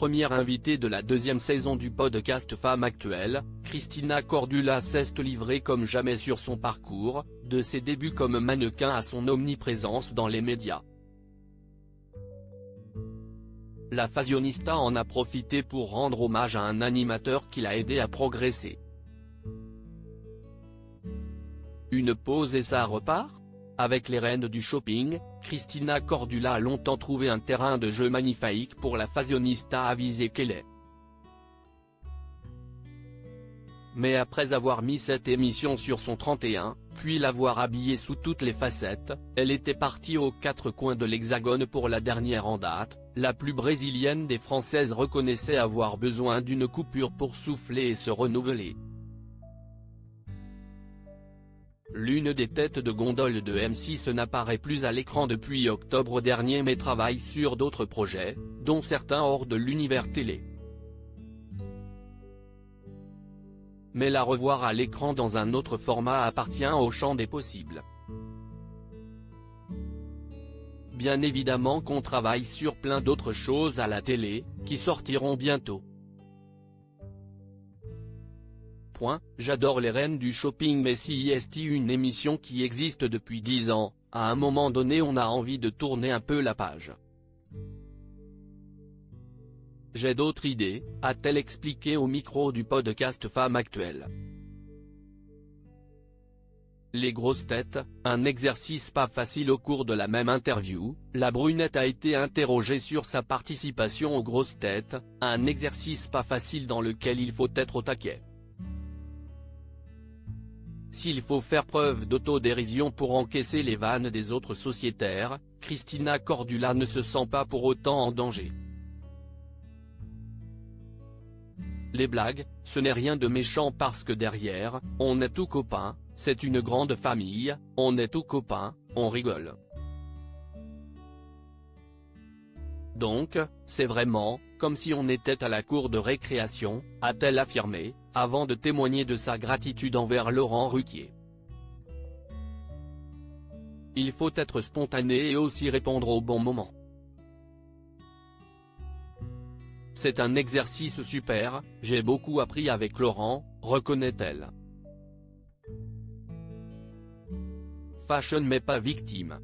première invitée de la deuxième saison du podcast Femme Actuelle, Christina Cordula s'est livrée comme jamais sur son parcours, de ses débuts comme mannequin à son omniprésence dans les médias. La fashionista en a profité pour rendre hommage à un animateur qui l'a aidé à progresser. Une pause et ça repart ? Avec les reines du shopping, Christina Cordula a longtemps trouvé un terrain de jeu magnifique pour la fashionista avisée qu'elle est. Mais après avoir mis cette émission sur son 31, puis l'avoir habillée sous toutes les facettes, elle était partie aux quatre coins de l'Hexagone pour la dernière en date. La plus brésilienne des Françaises reconnaissait avoir besoin d'une coupure pour souffler et se renouveler. L'une des têtes de gondole de M6 n'apparaît plus à l'écran depuis octobre dernier mais travaille sur d'autres projets, dont certains hors de l'univers télé. Mais la revoir à l'écran dans un autre format appartient au champ des possibles. Bien évidemment qu'on travaille sur plein d'autres choses à la télé, qui sortiront bientôt. J'adore les reines du shopping mais si est une émission qui existe depuis 10 ans, à un moment donné on a envie de tourner un peu la page. J'ai d'autres idées, a-t-elle expliqué au micro du podcast Femme Actuelle. Les grosses têtes, un exercice pas facile. Au cours de la même interview, la brunette a été interrogée sur sa participation aux grosses têtes, un exercice pas facile dans lequel il faut être au taquet. S'il faut faire preuve d'autodérision pour encaisser les vannes des autres sociétaires, Christina Cordula ne se sent pas pour autant en danger. Les blagues, ce n'est rien de méchant parce que derrière, on est tout copains, c'est une grande famille, on est tout copains, on rigole. Donc, c'est vraiment, comme si on était à la cour de récréation, a-t-elle affirmé, avant de témoigner de sa gratitude envers Laurent Ruquier. Il faut être spontané et aussi répondre au bon moment. C'est un exercice super, j'ai beaucoup appris avec Laurent, reconnaît-elle. Fashion mais pas victime.